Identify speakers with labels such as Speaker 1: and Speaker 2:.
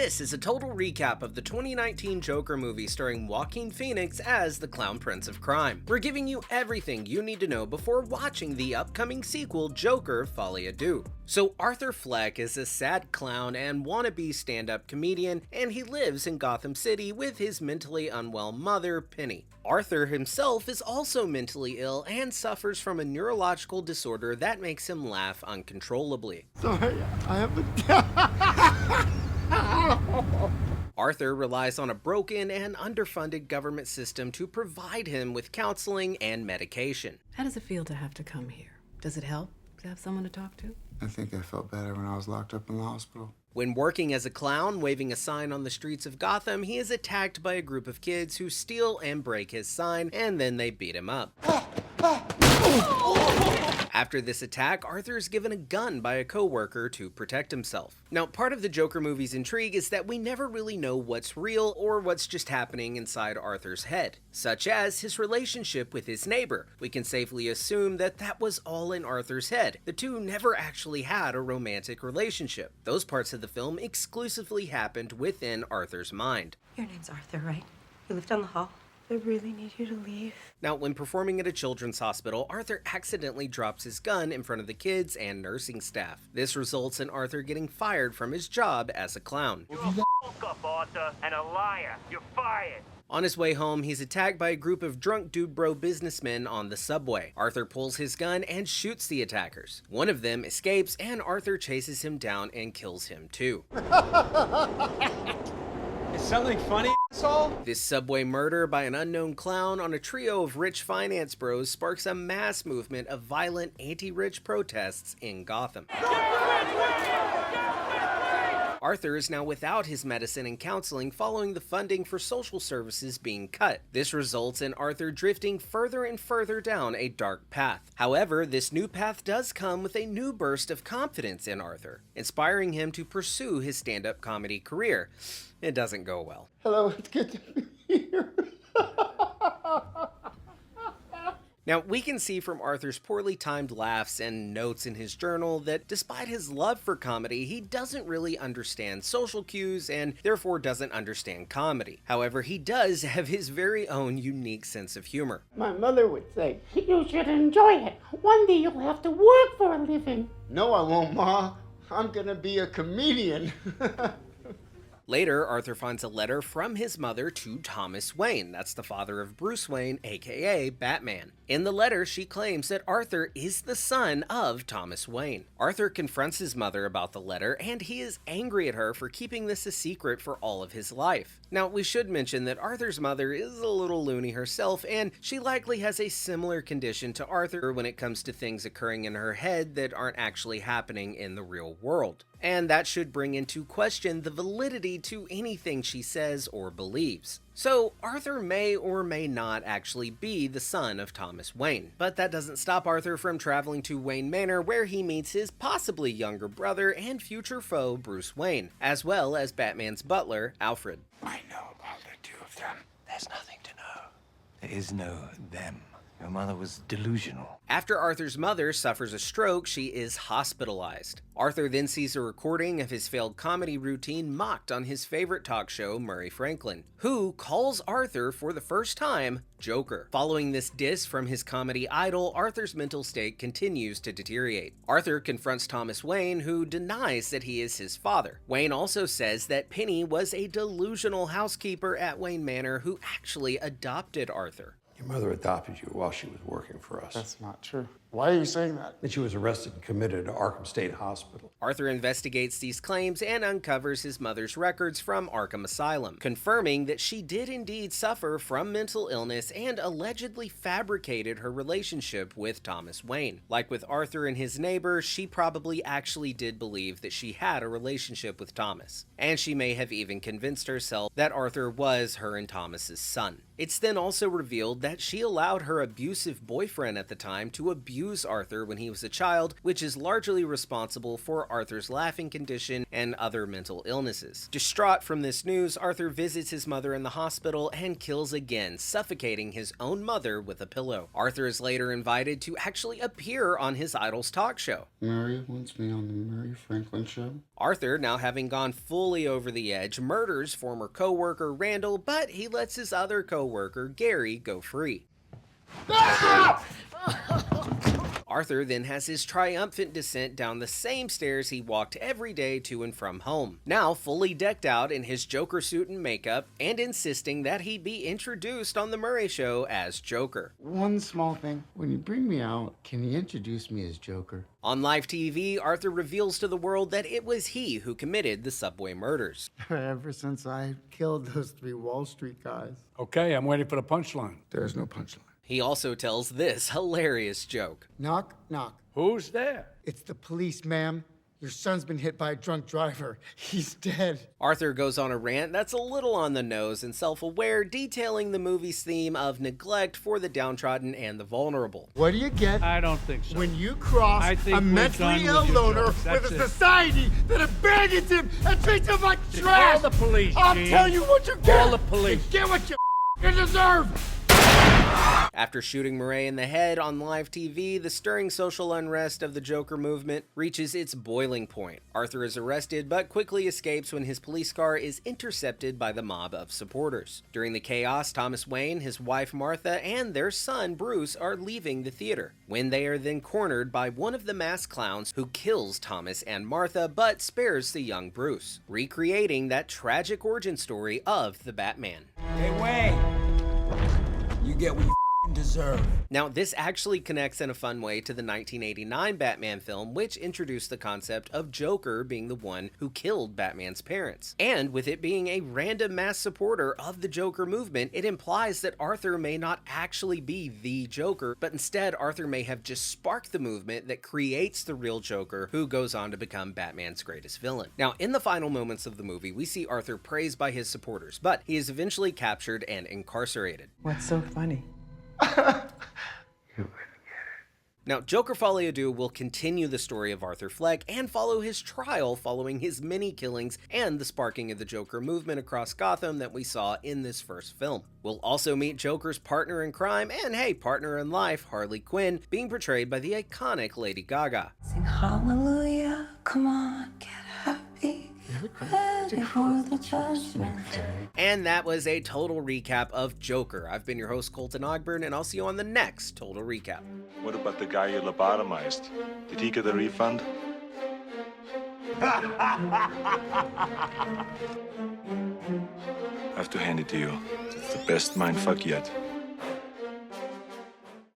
Speaker 1: This is a total recap of the 2019 Joker movie starring Joaquin Phoenix as the Clown Prince of Crime. We're giving you everything you need to know before watching the upcoming sequel, Joker, Folie, Deux. So Arthur Fleck is a sad clown and wannabe stand-up comedian, and he lives in Gotham City with his mentally unwell mother, Penny. Arthur himself is also mentally ill and suffers from a neurological disorder that makes him laugh uncontrollably.
Speaker 2: Sorry, I have
Speaker 1: Arthur relies on a broken and underfunded government system to provide him with counseling and medication.
Speaker 3: How does it feel to have to come here? Does it help to have someone to talk to?
Speaker 2: I think I felt better when I was locked up in the hospital.
Speaker 1: When working as a clown, waving a sign on the streets of Gotham, he is attacked by a group of kids who steal and break his sign, and then they beat him up. After this attack, Arthur is given a gun by a co-worker to protect himself. Now, part of the Joker movie's intrigue is that we never really know what's real or what's just happening inside Arthur's head, such as his relationship with his neighbor. We can safely assume that that was all in Arthur's head. The two never actually had a romantic relationship. Those parts of the film exclusively happened within Arthur's mind.
Speaker 4: Your name's Arthur, right? You live down the hall. I really need you to leave.
Speaker 1: Now, when performing at a children's hospital, Arthur accidentally drops his gun in front of the kids and nursing staff. This results in Arthur getting fired from his job as a clown.
Speaker 5: You're a fuck-up, Arthur, and a liar. You're fired.
Speaker 1: On his way home, he's attacked by a group of drunk dude bro businessmen on the subway. Arthur pulls his gun and shoots the attackers. One of them escapes, and Arthur chases him down and kills him too.
Speaker 6: Is something funny, asshole?
Speaker 1: This subway murder by an unknown clown on a trio of rich finance bros sparks a mass movement of violent anti-rich protests in Gotham. Arthur is now without his medicine and counseling following the funding for social services being cut. This results in Arthur drifting further and further down a dark path. However, this new path does come with a new burst of confidence in Arthur, inspiring him to pursue his stand-up comedy career. It doesn't go well.
Speaker 2: Hello, it's good to be here.
Speaker 1: Now, we can see from Arthur's poorly timed laughs and notes in his journal that despite his love for comedy, he doesn't really understand social cues and therefore doesn't understand comedy. However, he does have his very own unique sense of humor.
Speaker 7: My mother would say, you should enjoy it. One day you'll have to work for a living.
Speaker 2: No, I won't, Ma. I'm gonna be a comedian.
Speaker 1: Later, Arthur finds a letter from his mother to Thomas Wayne. That's the father of Bruce Wayne, aka Batman. In the letter, she claims that Arthur is the son of Thomas Wayne. Arthur confronts his mother about the letter, and he is angry at her for keeping this a secret for all of his life. Now, we should mention that Arthur's mother is a little loony herself, and she likely has a similar condition to Arthur when it comes to things occurring in her head that aren't actually happening in the real world. And that should bring into question the validity to anything she says or believes. So, Arthur may or may not actually be the son of Thomas Wayne. But that doesn't stop Arthur from traveling to Wayne Manor, where he meets his possibly younger brother and future foe, Bruce Wayne, as well as Batman's butler, Alfred.
Speaker 6: I know about the two of them. There's nothing to know. There is no them. Your mother was delusional.
Speaker 1: After Arthur's mother suffers a stroke, she is hospitalized. Arthur then sees a recording of his failed comedy routine mocked on his favorite talk show, Murray Franklin, who calls Arthur for the first time Joker. Following this diss from his comedy idol, Arthur's mental state continues to deteriorate. Arthur confronts Thomas Wayne, who denies that he is his father. Wayne also says that Penny was a delusional housekeeper at Wayne Manor who actually adopted Arthur.
Speaker 8: Your mother adopted you while she was working for us.
Speaker 2: That's not true. Why are you saying that?
Speaker 8: Then she was arrested and committed to Arkham State Hospital.
Speaker 1: Arthur investigates these claims and uncovers his mother's records from Arkham Asylum, confirming that she did indeed suffer from mental illness and allegedly fabricated her relationship with Thomas Wayne. Like with Arthur and his neighbor, she probably actually did believe that she had a relationship with Thomas, and she may have even convinced herself that Arthur was her and Thomas's son. It's then also revealed that she allowed her abusive boyfriend at the time to abuse abuse Arthur when he was a child, which is largely responsible for Arthur's laughing condition and other mental illnesses. Distraught from this news, Arthur visits his mother in the hospital and kills again, suffocating his own mother with a pillow. Arthur is later invited to actually appear on his idol's talk show.
Speaker 2: Mary wants me on the Mary Franklin show.
Speaker 1: Arthur, now having gone fully over the edge, murders former co-worker Randall, but he lets his other co-worker, Gary, go free. Arthur then has his triumphant descent down the same stairs he walked every day to and from home, now fully decked out in his Joker suit and makeup, and insisting that he be introduced on The Murray Show as Joker.
Speaker 2: One small thing. When you bring me out, can you introduce me as Joker?
Speaker 1: On live TV, Arthur reveals to the world that it was he who committed the subway murders.
Speaker 2: Ever since I killed those 3 Wall Street guys.
Speaker 9: Okay, I'm waiting for the punchline.
Speaker 2: There's no punchline.
Speaker 1: He also tells this hilarious joke.
Speaker 2: Knock, knock.
Speaker 9: Who's there?
Speaker 2: It's the police, ma'am. Your son's been hit by a drunk driver. He's dead.
Speaker 1: Arthur goes on a rant that's a little on the nose and self-aware, detailing the movie's theme of neglect for the downtrodden and the vulnerable.
Speaker 2: What do you get
Speaker 9: I don't think so.
Speaker 2: when you cross
Speaker 9: I think
Speaker 2: a
Speaker 9: we're
Speaker 2: mentally
Speaker 9: done
Speaker 2: ill
Speaker 9: with your
Speaker 2: loner
Speaker 9: jokes.
Speaker 2: with
Speaker 9: That's
Speaker 2: a
Speaker 9: it.
Speaker 2: society that abandons him and treats him like trash?
Speaker 9: Call the police,
Speaker 2: I'll
Speaker 9: Gene.
Speaker 2: tell you what you get.
Speaker 9: Call the police.
Speaker 2: You get what you deserve.
Speaker 1: After shooting Murray in the head on live TV, the stirring social unrest of the Joker movement reaches its boiling point. Arthur is arrested, but quickly escapes when his police car is intercepted by the mob of supporters. During the chaos, Thomas Wayne, his wife Martha, and their son Bruce are leaving the theater, when they are then cornered by one of the masked clowns who kills Thomas and Martha, but spares the young Bruce, recreating that tragic origin story of the Batman.
Speaker 6: Hey, Wayne. You get what you deserve.
Speaker 1: Now, this actually connects in a fun way to the 1989 Batman film, which introduced the concept of Joker being the one who killed Batman's parents. And with it being a random mass supporter of the Joker movement, it implies that Arthur may not actually be the Joker, but instead Arthur may have just sparked the movement that creates the real Joker, who goes on to become Batman's greatest villain. Now, in the final moments of the movie, we see Arthur praised by his supporters, but he is eventually captured and incarcerated.
Speaker 3: What's so funny?
Speaker 1: Now, Joker Folie will continue the story of Arthur Fleck and follow his trial following his many killings and the sparking of the Joker movement across Gotham that we saw in this first film. We'll also meet Joker's partner in crime and, hey, partner in life, Harley Quinn, being portrayed by the iconic Lady Gaga.
Speaker 4: Sing hallelujah, come on, get happy. Ready for the judgment day.
Speaker 1: And that was a total recap of Joker. I've been your host, Colton Ogburn, and I'll see you on the next Total Recap.
Speaker 10: What about the guy you lobotomized? Did he get a refund? I have to hand it to you. It's the best mindfuck yet.